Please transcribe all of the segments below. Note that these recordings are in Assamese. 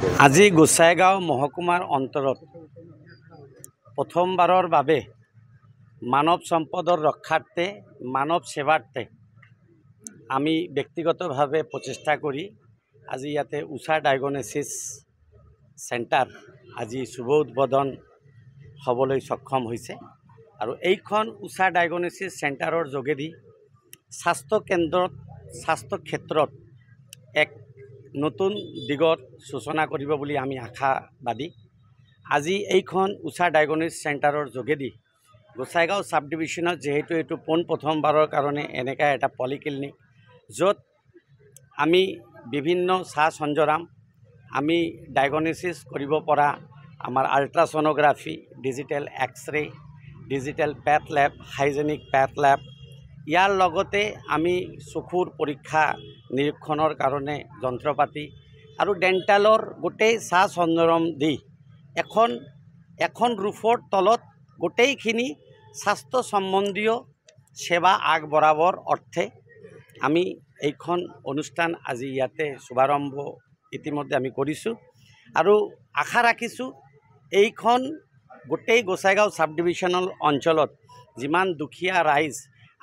আজি গোসাইগাঁও মহকুমাৰ অন্তৰত প্ৰথমবাৰৰ বাবে মানৱ সম্পদৰ ৰক্ষাৰ্থে মানৱ সেৱাৰ্থে আমি ব্যক্তিগতভাৱে প্ৰচেষ্টা কৰি আজি ইয়াতে উষা ডায়াগনচিছ চেণ্টাৰ আজি শুভ উদ্বোধন হ'বলৈ সক্ষম হৈছে আৰু এইখন উষা ডায়াগনচিছ চেণ্টাৰৰ যোগেদি স্বাস্থ্য ক্ষেত্ৰত এক নতুন দিগত সূচনা কৰিব বুলি আমি আশাবাদী। আজি এইখন উষা ডায়াগনচিছ চেণ্টাৰৰ যোগেদি গোসাইগাঁও সাব ডিভিজনত যেহেতু এইটো প্ৰথমবাৰৰ কাৰণে এনেকা এটা পলিক্লিনিক য'ত আমি বিভিন্ন সৰঞ্জাম আমি ডায়াগনচিছ কৰিব পৰা আমাৰ আল্ট্ৰাছনোগ্ৰাফি, ডিজিটেল এক্সৰে, ডিজিটেল পেথ লেব, হাইজেনিক পেথ লেব, ইয়াৰ লগতে আমি চকুৰ পৰীক্ষা নিৰীক্ষণৰ কাৰণে যন্ত্ৰপাতি আৰু ডেণ্টালৰ গোটেই সৰঞ্জাম দি এখন ৰূফৰ তলত গোটেইখিনি স্বাস্থ্য সম্বন্ধীয় সেৱা আগবঢ়াবৰ অৰ্থে আমি এইখন অনুষ্ঠান আজি ইয়াতে শুভাৰম্ভ ইতিমধ্যে আমি কৰিছোঁ আৰু আশা ৰাখিছোঁ এইখন গোটেই গোসাইগাঁও সাব ডিভিজনেল অঞ্চলত যিমান দুখীয়া ৰাইজ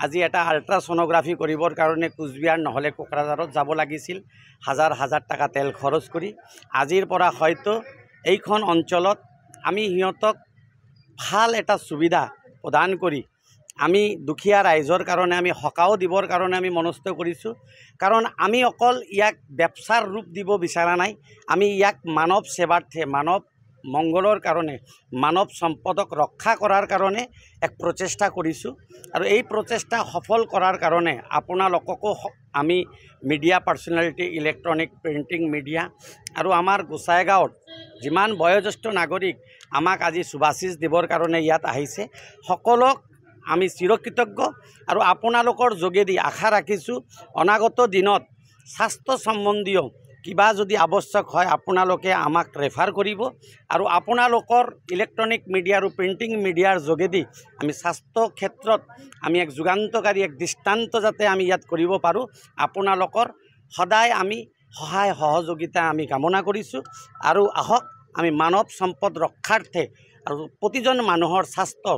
আজি এটা আল্ট্ৰাছনোগ্ৰাফি কৰিবৰ কাৰণে কোচবিহাৰ নহ'লে কোকৰাঝাৰত যাব লাগিছিল হাজাৰ টকা তেল খৰচ কৰি আজিৰ পৰা হয়তো এইখন অঞ্চলত আমি সিহঁতক ভাল এটা সুবিধা প্ৰদান কৰি আমি দুখীয়া ৰাইজৰ কাৰণে আমি সকাও দিবৰ কাৰণে আমি মনস্থ কৰিছোঁ কাৰণ আমি অকল ইয়াক ব্যৱসাৰ ৰূপ দিব বিচৰা নাই, আমি ইয়াক মানৱ সেৱাৰ্থে মানৱ মংগলৰ কাৰণে মানৱ সম্পদক ৰক্ষা কৰাৰ কাৰণে এক প্ৰচেষ্টা কৰিছোঁ আৰু এই প্ৰচেষ্টা সফল কৰাৰ কাৰণে আপোনালোককো আমি media personality, electronic printing media আৰু আমাৰ গোসাইগাঁৱত যিমান বয়োজ্যেষ্ঠ নাগৰিক আমাক আজি শুভাশীষ দিবৰ কাৰণে ইয়াত আহিছে সকলক আমি চিৰকৃতজ্ঞ আৰু আপোনালোকৰ যোগেদি আশা ৰাখিছোঁ অনাগত দিনত স্বাস্থ্য সম্বন্ধীয় কিবা যদি আৱশ্যক হয় আপোনালোকে আমাক ৰেফাৰ কৰিব আৰু আপোনালোকৰ ইলেক্ট্ৰনিক মিডিয়া আৰু প্ৰিণ্টিং মিডিয়াৰ যোগেদি আমি স্বাস্থ্য ক্ষেত্ৰত আমি এক যুগান্তকাৰী এক দৃষ্টান্ত যাতে আমি ইয়াত কৰিব পাৰোঁ আপোনালোকৰ সদায় আমি সহায় সহযোগিতা আমি কামনা কৰিছোঁ আৰু আহক আমি মানৱ সম্পদ ৰক্ষাৰ্থে আৰু প্ৰতিজন মানুহৰ স্বাস্থ্য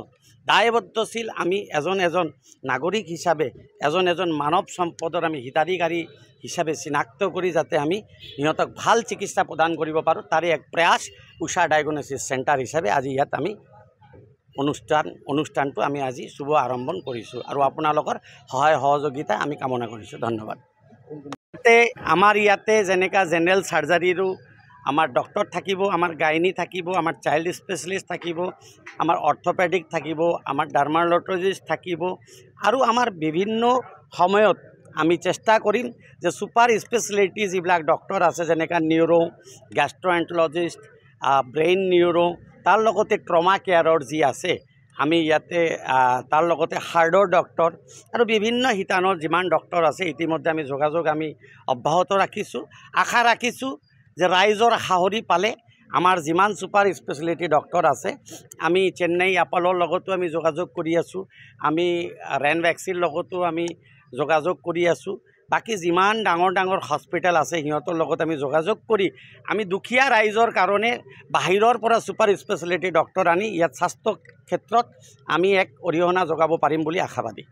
দায়বদ্ধশীল আমি এজন নাগৰিক হিচাপে এজন মানৱ সম্পদৰ আমি হিতাধিকাৰী হিচাপে চিনাক্ত কৰি যাতে আমি সিহঁতক ভাল চিকিৎসা প্ৰদান কৰিব পাৰোঁ তাৰে এক প্ৰয়াস উষা ডায়াগনচিছ চেণ্টাৰ হিচাপে আজি ইয়াত আমি অনুষ্ঠানটো আমি আজি শুভ আৰম্ভণ কৰিছোঁ আৰু আপোনালোকৰ সহায় সহযোগিতা আমি কামনা কৰিছোঁ। ধন্যবাদ। আমাৰ ইয়াতে যেনেকা জেনেৰেল চাৰ্জাৰীৰো আমাৰ ডক্টৰ থাকিব, আমাৰ গাইনী থাকিব, আমাৰ চাইল্ড স্পেচিয়েলিষ্ট থাকিব, আমাৰ অৰ্থপেডিক থাকিব, আমাৰ ডাৰ্মাটলজিষ্ট থাকিব আৰু আমাৰ বিভিন্ন সময়ত আমি চেষ্টা কৰিম যে ছুপাৰ স্পেচিয়েলিটি যিবিলাক ডক্টৰ আছে যেনেকা নিউৰো, গেষ্ট্ৰএণ্ট্ৰলজিষ্ট, ব্ৰেইন নিউৰো, তাৰ লগতে ট্ৰমা কেয়াৰৰ যি আছে আমি ইয়াতে তাৰ লগতে হাৰ্টৰ ডক্টৰ আৰু বিভিন্ন শিতানৰ যিমান ডক্টৰ আছে ইতিমধ্যে আমি যোগাযোগ আমি অব্যাহত ৰাখিছোঁ। আশা ৰাখিছোঁ যে ৰাইজৰ সাহৰি পালে আমাৰ যিমান ছুপাৰ স্পেচিয়েলিটি ডক্টৰ আছে আমি চেন্নাই এপ'লৰ লগতো আমি যোগাযোগ কৰি আছোঁ, আমি ৰেনভেক্সিৰ লগতো আমি যোগাযোগ কৰি আছোঁ, বাকী যিমান ডাঙৰ হস্পিটেল আছে সিহঁতৰ লগত আমি যোগাযোগ কৰি আমি দুখীয়া ৰাইজৰ কাৰণে বাহিৰৰ পৰা ছুপাৰ স্পেচিয়েলিটি ডক্টৰ আনি ইয়াত স্বাস্থ্য ক্ষেত্ৰত আমি এক অৰিহণা যোগাব পাৰিম বুলি আশাবাদী।